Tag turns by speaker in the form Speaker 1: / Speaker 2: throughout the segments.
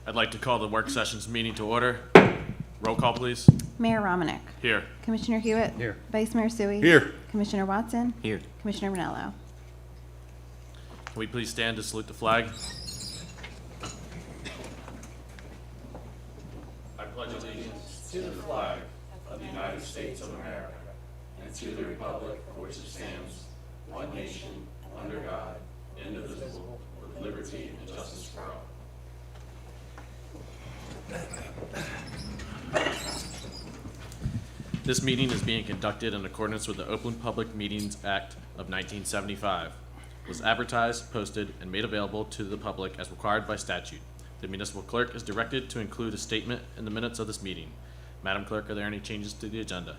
Speaker 1: I'd like to call the work session's meeting to order. Roll call, please.
Speaker 2: Mayor Romanek.
Speaker 1: Here.
Speaker 2: Commissioner Hewitt.
Speaker 3: Here.
Speaker 2: Vice Mayor Sui.
Speaker 3: Here.
Speaker 2: Commissioner Watson.
Speaker 3: Here.
Speaker 2: Commissioner Ranello.
Speaker 1: Can we please stand to salute the flag? I pledge allegiance to the flag of the United States of America and to the republic for which it stands, one nation, under God, indivisible, with liberty and justice for all. This meeting is being conducted in accordance with the Open Public Meetings Act of 1975. It was advertised, posted, and made available to the public as required by statute. The municipal clerk is directed to include a statement in the minutes of this meeting. Madam Clerk, are there any changes to the agenda?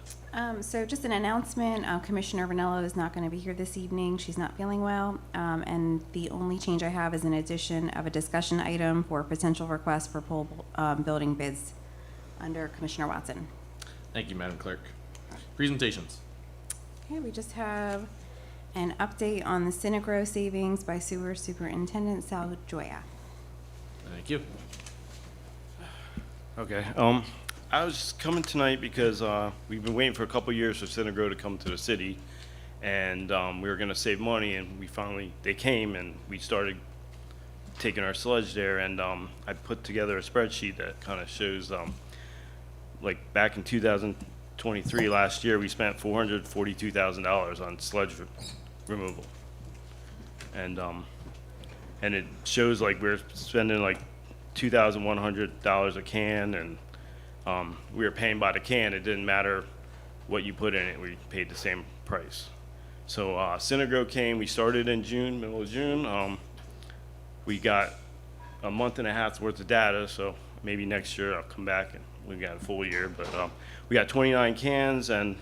Speaker 2: So just an announcement, Commissioner Ranello is not going to be here this evening. She's not feeling well. And the only change I have is an addition of a discussion item for potential request for pole building bids under Commissioner Watson.
Speaker 1: Thank you, Madam Clerk. Presentations.
Speaker 2: Okay, we just have an update on the Synagro savings by Sewer Superintendent Sal Joya.
Speaker 1: Thank you.
Speaker 4: Okay. I was coming tonight because we've been waiting for a couple years for Synagro to come to the city, and we were going to save money, and they came, and we started taking our sludge there, and I put together a spreadsheet that kind of shows, like back in 2023, last year, we spent $442,000 on sludge removal, and it shows like we're spending like $2,100 a can, and we were paying by the can. It didn't matter what you put in it. We paid the same price. So Synagro came. We started in June, middle of June. We got a month and a half's worth of data, so maybe next year I'll come back and we got a full year. But we got 29 cans, and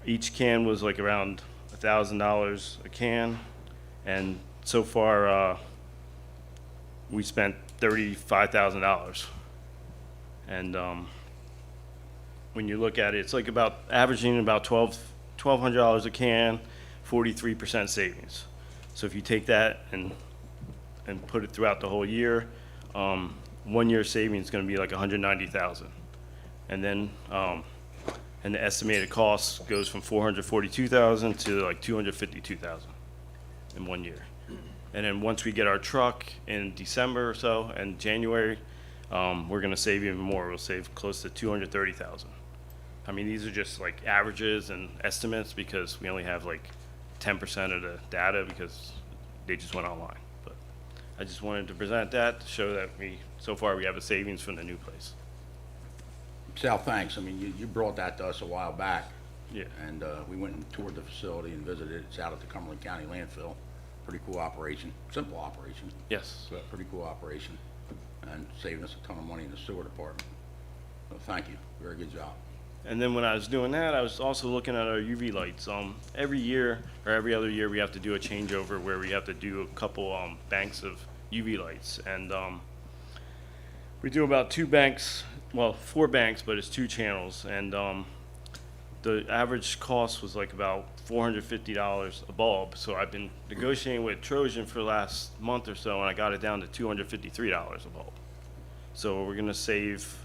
Speaker 4: each can was like around $1,000 a can. And so far, we spent $35,000. And when you look at it, it's like about averaging about $1,200 a can, 43% savings. So if you take that and put it throughout the whole year, 1 year savings is going to be like $190,000. And then and the estimated cost goes from $442,000 to like $252,000 in 1 year. And then once we get our truck in December or so and January, we're going to save even more. We'll save close to $230,000. I mean, these are just like averages and estimates because we only have like 10% of the data because they just went online. But I just wanted to present that to show that so far we have a savings from the new place.
Speaker 3: Sal, thanks. I mean, you brought that to us a while back.
Speaker 4: Yeah.
Speaker 3: And we went and toured the facility and visited it. It's out at the Cumberland County landfill. Pretty cool operation. Simple operation,
Speaker 4: Yes.
Speaker 3: but pretty cool operation. And saving us a ton of money in the sewer department. So thank you. Very good job.
Speaker 4: And then when I was doing that, I was also looking at our UV lights. Every year or every other year, we have to do a changeover where we have to do a couple banks of UV lights. And we do about 2 banks, well, 4 banks, but it's 2 channels. And the average cost was like about $450 a bulb. So I've been negotiating with Trojan for the last month or so, and I got it down to $253 a bulb. So we're going to save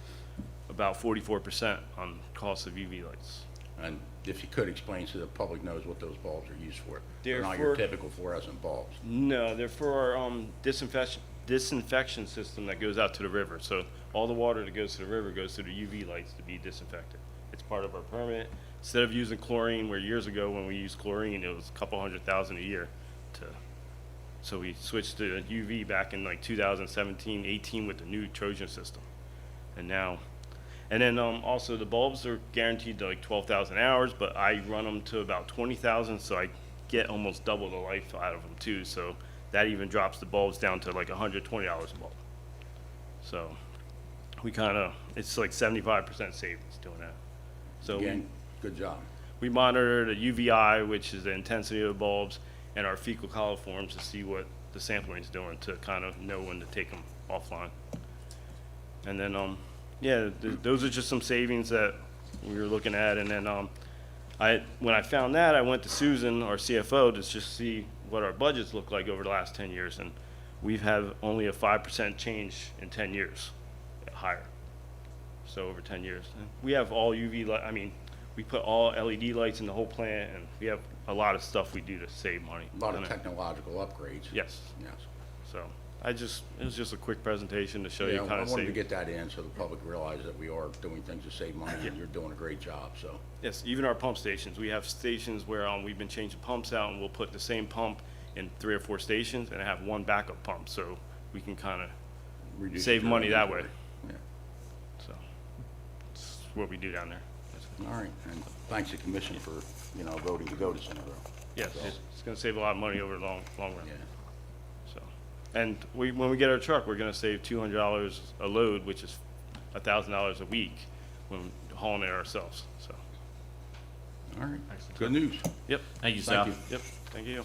Speaker 4: about 44% on cost of UV lights.
Speaker 3: And if you could explain so the public knows what those bulbs are used for.
Speaker 4: They're
Speaker 3: not
Speaker 4: for-
Speaker 3: your typical fluorescent bulbs.
Speaker 4: No, they're for our disinfection system that goes out to the river. So all the water that goes to the river goes to the UV lights to be disinfected. It's part of our permit. Instead of using chlorine, where years ago when we used chlorine, it was a couple $100,000 a year. So we switched to UV back in like 2017, 18 with the new Trojan system. And then also the bulbs are guaranteed to like 12,000 hours, but I run them to about 20,000, so I get almost double the life out of them too. So that even drops the bulbs down to like $120 a bulb. So it's like 75% savings doing that. So
Speaker 3: Again, good job.
Speaker 4: we monitor the UVI, which is the intensity of the bulbs, and our fecal coliforms to see what the sampling is doing to kind of know when to take them offline. And then, those are just some savings that we were looking at. And then when I found that, I went to Susan, our CFO, to just see what our budgets look like over the last 10 years. And we've had only a 5% change in 10 years, higher. So over 10 years. And we have all UV light, I mean, we put all LED lights in the whole plant, and we have a lot of stuff we do to save money.
Speaker 3: A lot of
Speaker 4: And,
Speaker 3: technological upgrades.
Speaker 4: Yes,
Speaker 3: Yes.
Speaker 4: so it was just a quick presentation to show you
Speaker 3: Yeah,
Speaker 4: kind
Speaker 3: I
Speaker 4: of
Speaker 3: wanted to
Speaker 4: save.
Speaker 3: get that in so the public realizes that we are doing things to save money, and you're doing a great job, so.
Speaker 4: Yes, even our pump stations, we have stations where we've been changing pumps out, and we'll put the same pump in 3 or 4 stations and have one backup pump, so we can kind of
Speaker 3: reduce
Speaker 4: save
Speaker 3: your
Speaker 4: money that way.
Speaker 3: inventory.
Speaker 4: So it's what we do down there.
Speaker 3: Yeah, all right, and thanks to the commission for, voting to go to Centerville.
Speaker 4: Yes,
Speaker 3: So,
Speaker 4: it's going to save a lot of money over the long run.
Speaker 3: Yeah,
Speaker 4: So, and when we get our truck, we're going to save $200 a load, which is $1,000 a week when hauling it ourselves. So,
Speaker 3: all right,
Speaker 1: Excellent.
Speaker 3: good news.
Speaker 4: yep,
Speaker 1: Thank you, Sal.
Speaker 3: Thank you.
Speaker 4: yep, thank you.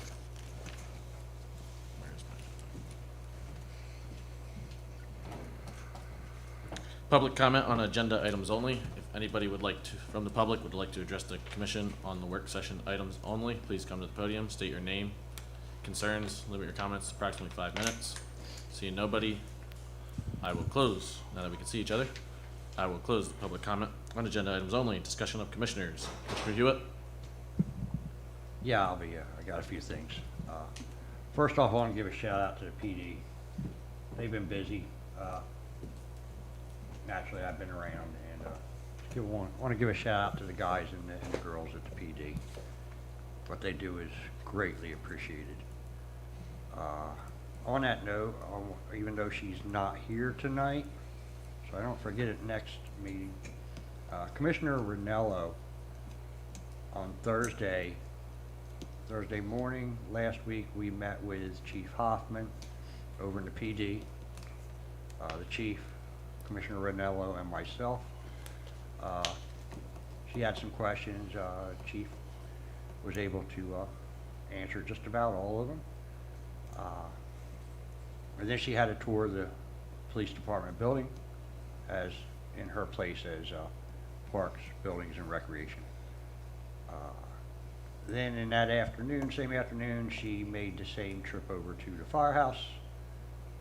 Speaker 1: Public comment on agenda items only. If anybody from the public would like to address the commission on the work session items only, please come to the podium, state your name, concerns, limit your comments to approximately 5 minutes. Seeing nobody, I will close, now that we can see each other, I will close the public comment on agenda items only. Discussion of commissioners. Commissioner Hewitt?
Speaker 5: Yeah, I got a few things. First off, I want to give a shout out to the PD. They've been busy. Naturally, I've been around, and want to give a shout out to the guys and the girls at the PD. What they do is greatly appreciated. On that note, even though she's not here tonight, so I don't forget it next meeting, Commissioner Ranello on Thursday morning last week, we met with Chief Hoffman over in the PD, the chief, Commissioner Ranello, and myself. She had some questions. Chief was able to answer just about all of them. And then she had a tour of the police department building as in her place as parks, buildings, and recreation. Then in that afternoon, same afternoon, she made the same trip over to the firehouse,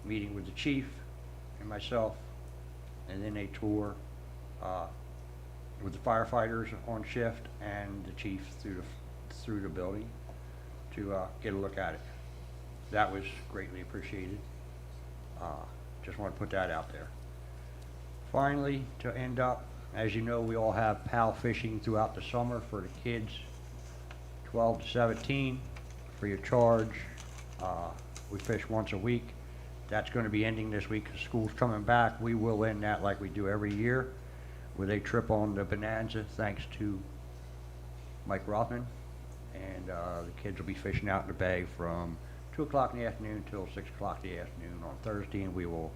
Speaker 5: meeting with the chief and myself, and then a tour with the firefighters on shift and the chief through the building to get a look at it. That was greatly appreciated. Just want to put that out there. Finally, to end up, as you know, we all have PAL fishing throughout the summer for the kids 12 to 17, free of charge. We fish once a week. That's going to be ending this week because school's coming back. We will end that like we do every year with a trip on the Bonanza, thanks to Mike Rothman. And the kids will be fishing out in the bay from 2 o'clock in the afternoon till 6 o'clock in the afternoon on Thursday, and we will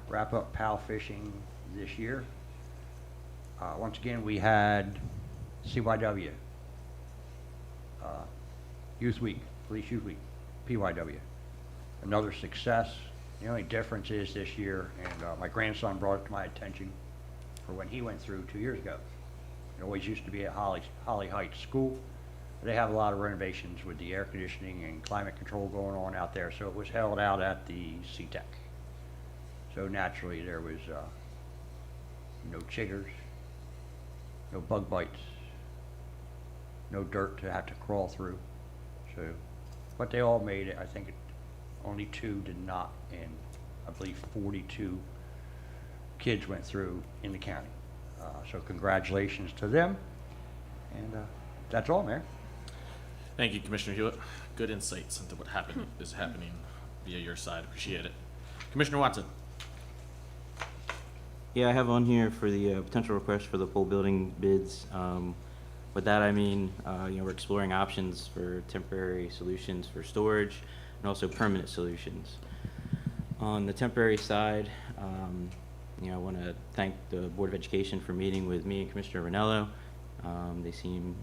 Speaker 5: wrap up PAL fishing this year. Once again, we had CYW, Youth Week, Police Youth Week, PYW. Another success. The only difference is this year, and my grandson brought it to my attention for when he went through 2 years ago. It always used to be at Holly Heights School. They have a lot of renovations with the air conditioning and climate control going on out there, so it was held out at the CTEC. So naturally there was no chiggers, no bug bites, no dirt to have to crawl through. So, but they all made it. I think only 2 did not, and I believe 42 kids went through in the county. So congratulations to them, and that's all, Mayor.
Speaker 1: Thank you, Commissioner Hewitt. Good insights into what is happening via your side. Appreciate it. Commissioner Watson?
Speaker 6: Yeah, I have on here for the potential request for the pole building bids. With that, I mean, we're exploring options for temporary solutions for storage and also permanent solutions. On the temporary side, I want to thank the Board of Education for meeting with me and Commissioner Ranello. They seem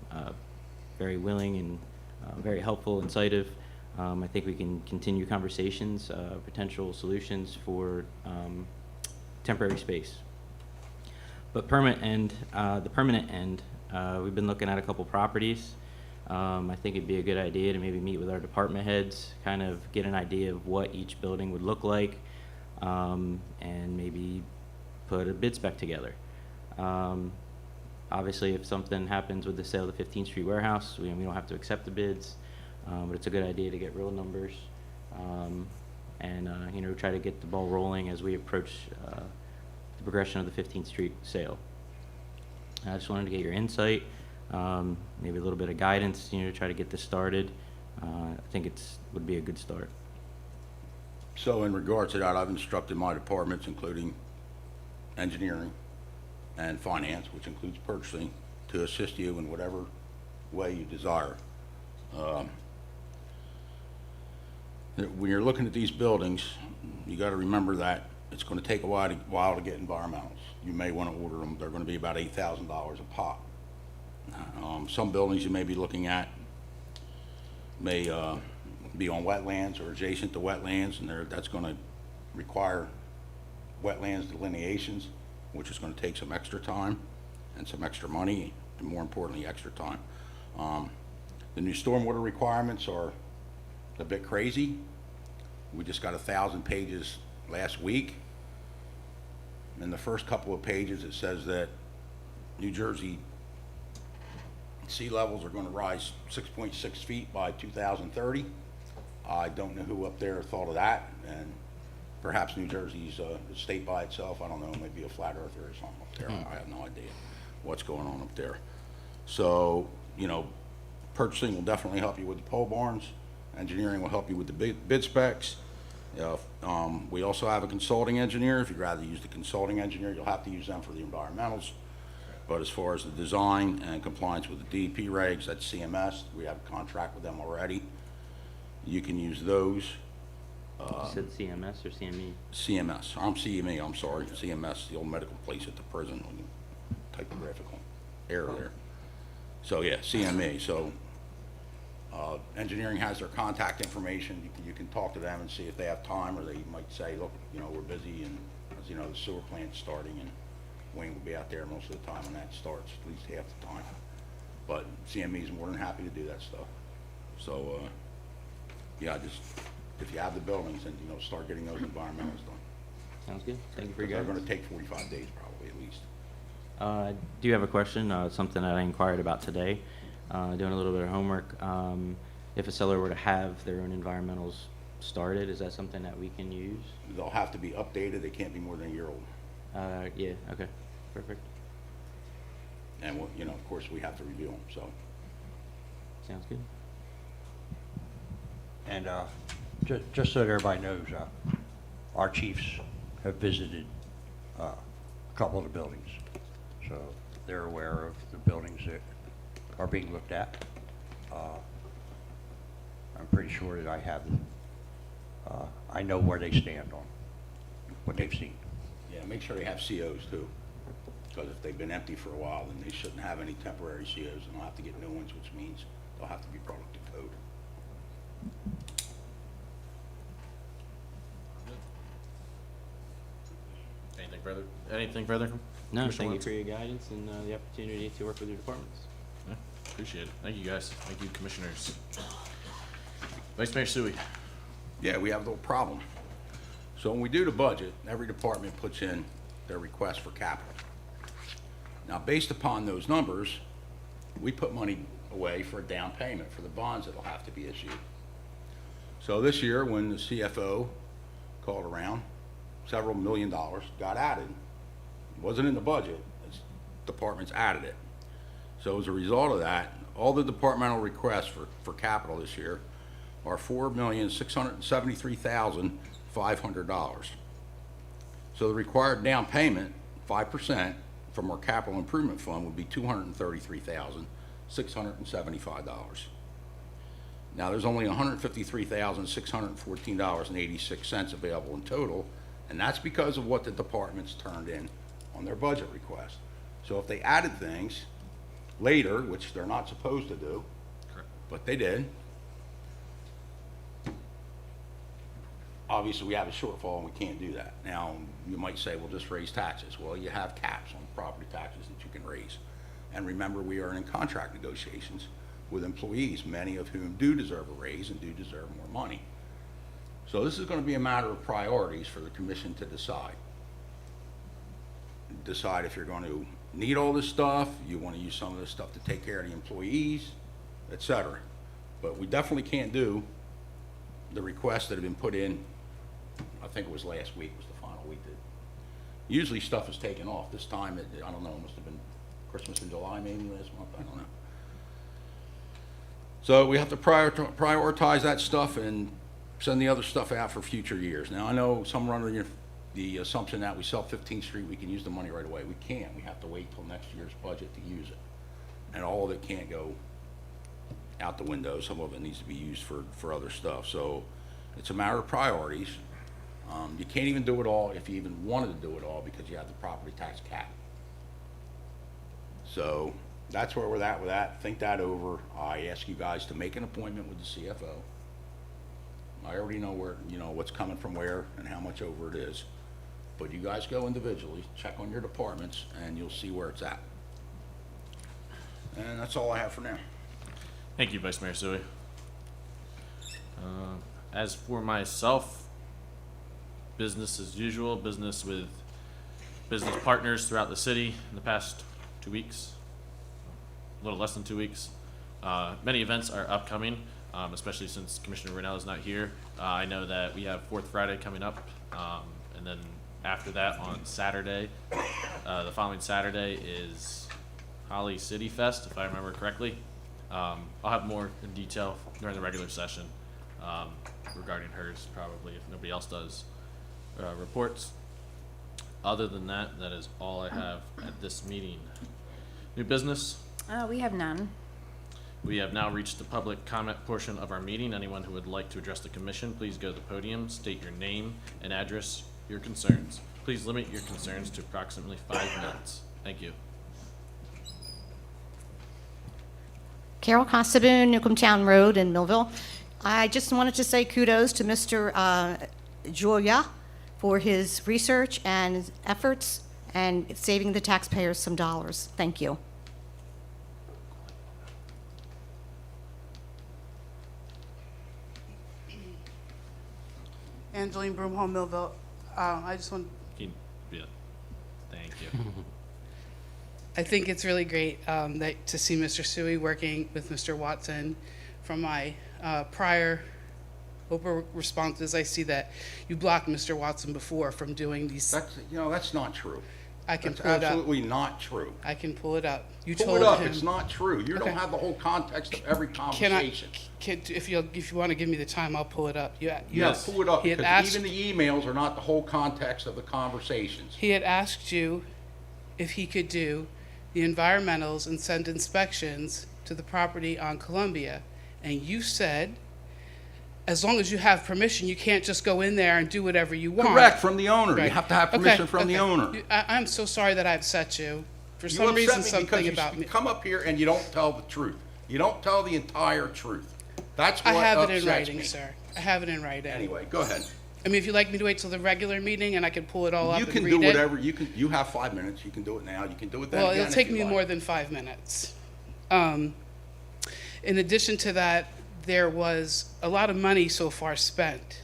Speaker 6: very willing and very helpful, insightful. I think we can continue conversations, potential solutions for temporary space. But the permanent end, we've been looking at a couple properties. I think it'd be a good idea to maybe meet with our department heads, kind of get an idea of what each building would look like, and maybe put a bid spec together. Obviously, if something happens with the sale of the 15th Street warehouse, we don't have to accept the bids, but it's a good idea to get real numbers, and try to get the ball rolling as we approach the progression of the 15th Street sale. I just wanted to get your insight, maybe a little bit of guidance, to try to get this started. I think would be a good start.
Speaker 3: So in regards to that, I've instructed my departments, including engineering and finance, which includes purchasing, to assist you in whatever way you desire. When you're looking at these buildings, you got to remember that it's going to take a while to get environmentals. You may want to order them. They're going to be about $8,000 a pop. Some buildings you may be looking at may be on wetlands or adjacent to wetlands, and that's going to require wetlands delineations, which is going to take some extra time and some extra money, and more importantly, extra time. The new stormwater requirements are a bit crazy. We just got 1,000 pages last week. In the first couple of pages, it says that New Jersey sea levels are going to rise 6.6 feet by 2030. I don't know who up there thought of that, and perhaps New Jersey's a state by itself. I don't know, maybe a flat earther or something up there. I have no idea what's going on up there. So, purchasing will definitely help you with the pole barns. Engineering will help you with the bid specs. We also have a consulting engineer. If you'd rather use the consulting engineer, you'll have to use them for the environmentals. But as far as the design and compliance with the DEP regs, that's CMS. We have a contract with them already. You can use those.
Speaker 6: You said CMS or CME?
Speaker 3: CMS. I'm CME, I'm sorry. CMS, the old medical place at the prison, when you typographical error there. So yeah, CME. So engineering has their contact information. You can talk to them and see if they have time, or they might say, look, we're busy, and as you know, the sewer plant's starting, and Wayne will be out there most of the time when that starts, at least half the time. But CME is more than happy to do that stuff. So yeah, just if you have the buildings, then start getting those environmentals done.
Speaker 6: Sounds good. Thank you for your
Speaker 3: They're
Speaker 6: guidance.
Speaker 3: going to take 45 days probably at least.
Speaker 6: I do have a question, something that I inquired about today, doing a little bit of homework. If a seller were to have their own environmentals started, is that something that we can use?
Speaker 3: They'll have to be updated. They can't be more than a year old.
Speaker 6: Yeah, okay, perfect.
Speaker 3: And of course, we have to review them. So
Speaker 6: Sounds good.
Speaker 5: And just so that everybody knows, our chiefs have visited a couple of the buildings. So they're aware of the buildings that are being looked at. I'm pretty sure that I know where they stand on what they've seen.
Speaker 3: yeah, make sure they have COs too, because if they've been empty for a while, then they shouldn't have any temporary COs, and they'll have to get new ones, which means they'll have to be brought up to code.
Speaker 1: Anything further?
Speaker 6: No,
Speaker 1: Commissioner
Speaker 6: thank you
Speaker 1: Wentz?
Speaker 6: for your guidance and the opportunity to work with your departments.
Speaker 1: Yeah, appreciate it. Thank you, guys. Thank you, commissioners. Vice Mayor Suey.
Speaker 3: Yeah, we have a little problem. So when we do the budget, every department puts in their request for capital. Now, based upon those numbers, we put money away for a down payment for the bonds that'll have to be issued. So this year, when the CFO called around, several $1 million got added. It wasn't in the budget, departments added it. So as a result of that, all the departmental requests for capital this year are $4,673,500. So the required down payment, 5%, from our capital improvement fund would be $233,675. Now, there's only $153,614.86 available in total, and that's because of what the departments turned in on their budget request. So if they added things later, which they're not supposed to do,
Speaker 1: Correct.
Speaker 3: but they did, obviously we have a shortfall and we can't do that. Now, you might say, well, just raise taxes. Well, you have caps on property taxes that you can raise. And remember, we are in contract negotiations with employees, many of whom do deserve a raise and do deserve more money. So this is going to be a matter of priorities for the commission to decide. Decide if you're going to need all this stuff, you want to use some of this stuff to take care of the employees, et cetera. But we definitely can't do the requests that have been put in. I think it was last week was the final week that, usually stuff is taken off. This time, I don't know, it must have been Christmas in July maybe last month, I don't know. So we have to prioritize that stuff and send the other stuff out for future years. Now, I know some are under the assumption that we sell 15th Street, we can use the money right away. We can't. We have to wait till next year's budget to use it. And all of it can't go out the window. Some of it needs to be used for other stuff. So it's a matter of priorities. You can't even do it all if you even wanted to do it all because you have the property tax cap. So that's where we're at with that. Think that over. I ask you guys to make an appointment with the CFO. I already know where, what's coming from where and how much over it is. But you guys go individually, check on your departments, and you'll see where it's at. And that's all I have for now.
Speaker 1: Thank you, Vice Mayor Suey. As for myself, business as usual, business with business partners throughout the city in the past 2 weeks, a little less than 2 weeks. Many events are upcoming, especially since Commissioner Rennell is not here. I know that we have 4th Friday coming up, and then after that on Saturday, the following Saturday is Holly City Fest, if I remember correctly. I'll have more in detail during the regular session regarding hers, probably, if nobody else does reports. Other than that, that is all I have at this meeting. New business?
Speaker 2: We have none.
Speaker 1: We have now reached the public comment portion of our meeting. Anyone who would like to address the commission, please go to the podium, state your name and address your concerns. Please limit your concerns to approximately 5 minutes. Thank you.
Speaker 7: Carol Constable, Newcomb Town Road in Millville. I just wanted to say kudos to Mr. Julia for his research and his efforts and saving the taxpayers some dollars. Thank you.
Speaker 8: Angeline Broomhall, Millville. I just want,
Speaker 1: Yeah. Thank you.
Speaker 8: I think it's really great to see Mr. Suey working with Mr. Watson. From my prior Oprah responses, I see that you blocked Mr. Watson before from doing these.
Speaker 3: That's not true.
Speaker 8: I can
Speaker 3: That's
Speaker 8: pull it up.
Speaker 3: absolutely not true.
Speaker 8: I can pull it up. You
Speaker 3: Pull
Speaker 8: told
Speaker 3: it up,
Speaker 8: him.
Speaker 3: it's not true. You
Speaker 8: Okay.
Speaker 3: don't have the whole context of every conversation.
Speaker 8: If you want to give me the time, I'll pull it up.
Speaker 1: Yes.
Speaker 3: Pull it up,
Speaker 8: He had
Speaker 3: because
Speaker 8: asked-
Speaker 3: even the emails are not the whole context of the conversations.
Speaker 8: He had asked you if he could do the environmentals and send inspections to the property on Columbia. And you said, as long as you have permission, you can't just go in there and do whatever you want.
Speaker 3: Correct, from the owner. You
Speaker 8: Right.
Speaker 3: have to have
Speaker 8: Okay,
Speaker 3: permission from the
Speaker 8: okay.
Speaker 3: owner.
Speaker 8: I'm so sorry that I upset you. For
Speaker 3: You
Speaker 8: some
Speaker 3: upset
Speaker 8: reason,
Speaker 3: me because
Speaker 8: something
Speaker 3: you
Speaker 8: about me.
Speaker 3: come up here and you don't tell the truth. You don't tell the entire truth. That's
Speaker 8: I
Speaker 3: what
Speaker 8: have it in
Speaker 3: upsets
Speaker 8: writing,
Speaker 3: me.
Speaker 8: sir. I have it in writing.
Speaker 3: Anyway, go ahead.
Speaker 8: I mean, if you'd like me to wait till the regular meeting and I can pull it all up
Speaker 3: You
Speaker 8: and
Speaker 3: can
Speaker 8: read
Speaker 3: do
Speaker 8: it.
Speaker 3: whatever, you have 5 minutes. You can do it now. You can do it then
Speaker 8: Well,
Speaker 3: again
Speaker 8: it'll
Speaker 3: if
Speaker 8: take
Speaker 3: you
Speaker 8: me
Speaker 3: like.
Speaker 8: more than 5 minutes. In addition to that, there was a lot of money so far spent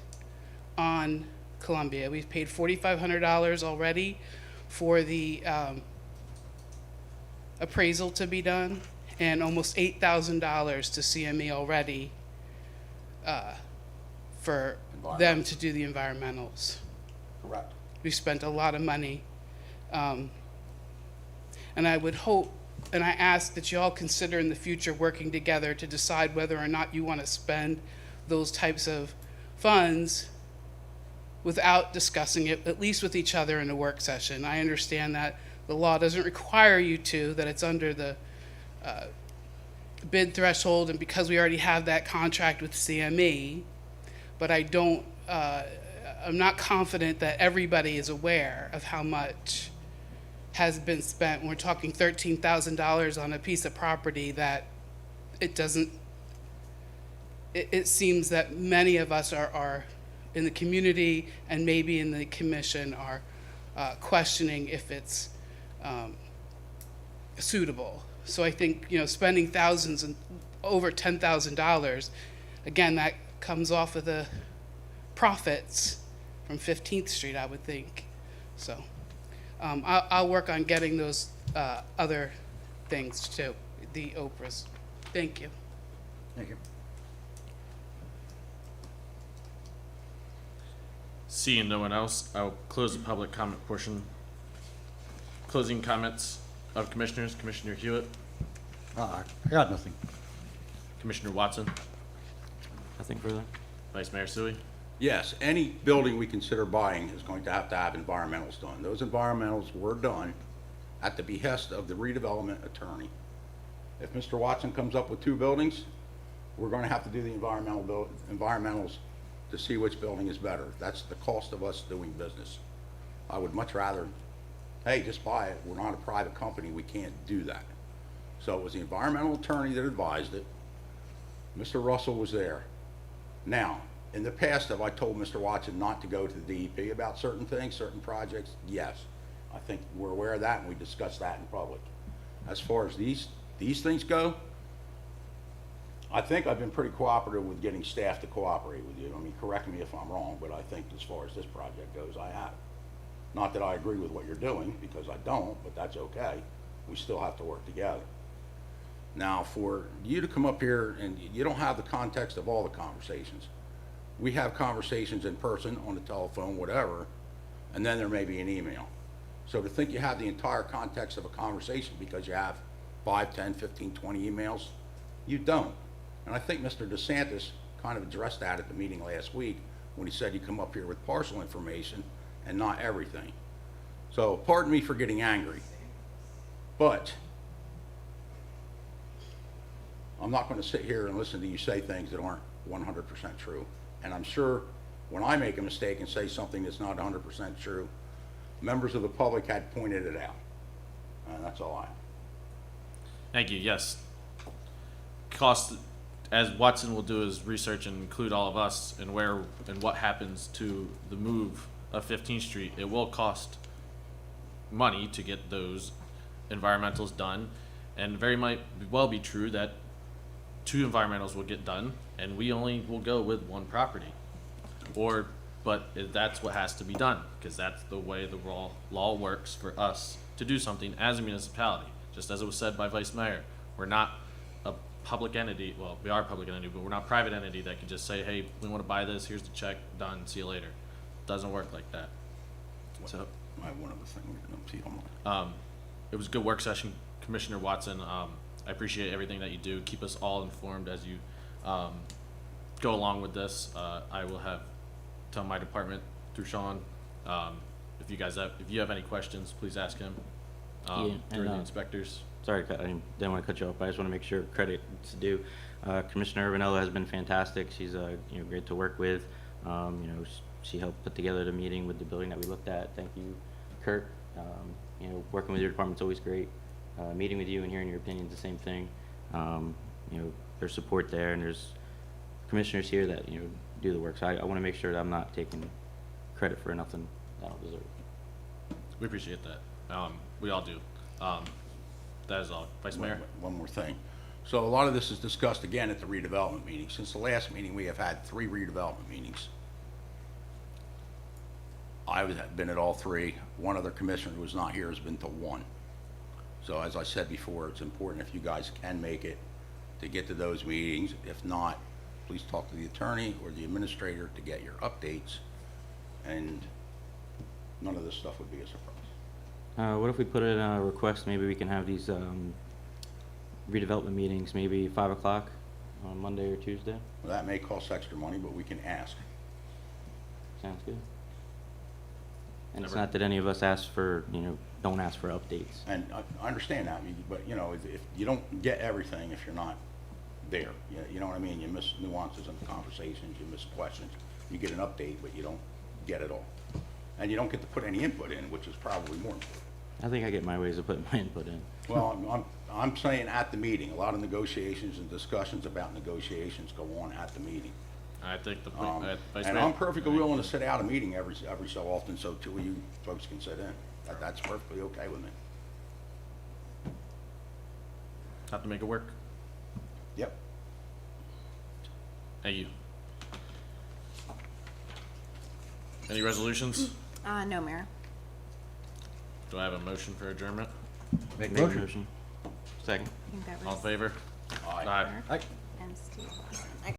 Speaker 8: on Columbia. We've paid $4,500 already for the appraisal to be done, and almost $8,000 to CME already for them to do the environmentals.
Speaker 3: Correct.
Speaker 8: We spent a lot of money. And I would hope, and I ask that you all consider in the future working together to decide whether or not you want to spend those types of funds without discussing it, at least with each other in a work session. I understand that the law doesn't require you to, that it's under the bid threshold, and because we already have that contract with CME, but I'm not confident that everybody is aware of how much has been spent. We're talking $13,000 on a piece of property that it seems that many of us are in the community and maybe in the commission are questioning if it's suitable. So I think, spending thousands and over $10,000. Again, that comes off of the profits from 15th Street, I would think. So I'll work on getting those other things too, the Oprahs. Thank you.
Speaker 5: Thank you.
Speaker 1: Seeing no one else, I'll close the public comment portion. Closing comments of commissioners, Commissioner Hewitt,
Speaker 5: I got nothing.
Speaker 1: Commissioner Watson,
Speaker 6: Nothing further?
Speaker 1: Vice Mayor Sui.
Speaker 3: Yes, any building we consider buying is going to have environmentals done. Those environmentals were done at the behest of the redevelopment attorney. If Mr. Watson comes up with 2 buildings, we're going to have to do the environmentals to see which building is better. That's the cost of us doing business. I would much rather, hey, just buy it. We're not a private company. We can't do that. So it was the environmental attorney that advised it. Mr. Russell was there. Now, in the past, have I told Mr. Watson not to go to the DEP about certain things, certain projects? Yes. I think we're aware of that, and we discussed that in public. As far as these things go, I think I've been pretty cooperative with getting staff to cooperate with you. I mean, correct me if I'm wrong, but I think as far as this project goes, I have. Not that I agree with what you're doing, because I don't, but that's okay. We still have to work together. Now, for you to come up here, and you don't have the context of all the conversations. We have conversations in person, on the telephone, whatever, and then there may be an email. So to think you have the entire context of a conversation because you have 5, 10, 15, 20 emails, you don't. And I think Mr. DeSantis kind of addressed that at the meeting last week when he said you come up here with partial information and not everything. So pardon me for getting angry, but I'm not going to sit here and listen to you say things that aren't 100% true. And I'm sure when I make a mistake and say something that's not 100% true, members of the public had pointed it out. And that's all I have.
Speaker 1: Thank you. Yes. Cost, as Watson will do his research and include all of us and where and what happens to the move of 15th Street, it will cost money to get those environmentals done, and very might well be true that 2 environmentals will get done and we only will go with 1 property. But that's what has to be done, because that's the way the law works for us to do something as a municipality. Just as it was said by Vice Mayor, we're not a public entity. Well, we are a public entity, but we're not a private entity that can just say, hey, we want to buy this, here's the check, done, see you later. It doesn't work like that. So
Speaker 3: I have one other thing, if you don't mind.
Speaker 1: it was a good work session, Commissioner Watson. I appreciate everything that you do. Keep us all informed as you go along with this. I will tell my department through Sean. If you have any questions, please ask him during the inspectors.
Speaker 6: Sorry, I didn't want to cut you off, but I just want to make sure credit is due. Commissioner Urbanella has been fantastic. She's great to work with. She helped put together the meeting with the building that we looked at. Thank you, Kurt. Working with your department's always great. Meeting with you and hearing your opinions, the same thing. There's support there, and there's commissioners here that do the work. So I want to make sure that I'm not taking credit for nothing that I don't deserve.
Speaker 1: We appreciate that. We all do. That is all. Vice Mayor?
Speaker 3: One more thing. So a lot of this is discussed again at the redevelopment meeting. Since the last meeting, we have had 3 redevelopment meetings. I've been at all 3. One other commissioner who was not here has been to 1. So as I said before, it's important if you guys can make it to get to those meetings. If not, please talk to the attorney or the administrator to get your updates, and none of this stuff would be a surprise.
Speaker 6: What if we put in a request, maybe we can have these redevelopment meetings, maybe 5 o'clock on Monday or Tuesday?
Speaker 3: Well, that may cost extra money, but we can ask.
Speaker 6: Sounds good. And it's not that any of us don't ask for updates.
Speaker 3: And I understand that, but if you don't get everything if you're not there, you know what I mean? You miss nuances in the conversations, you miss questions. You get an update, but you don't get it all. And you don't get to put any input in, which is probably more important.
Speaker 6: I think I get my ways of putting my input in.
Speaker 3: Well, I'm saying at the meeting. A lot of negotiations and discussions about negotiations go on at the meeting.
Speaker 1: I think the Vice
Speaker 3: And
Speaker 1: Mayor?
Speaker 3: I'm perfectly willing to sit out a meeting every so often so 2 of you folks can sit in. That's perfectly okay with me.
Speaker 1: Have to make it work.
Speaker 3: Yep.
Speaker 1: Thank you. Any resolutions?
Speaker 2: No, Mayor.
Speaker 1: Do I have a motion for adjournment?
Speaker 5: Make
Speaker 6: Make a
Speaker 5: motion.
Speaker 6: motion. Second.
Speaker 2: I think that
Speaker 1: All in
Speaker 2: was
Speaker 1: favor?
Speaker 3: Aye.
Speaker 1: Aye.
Speaker 5: Aye.
Speaker 2: and Steve.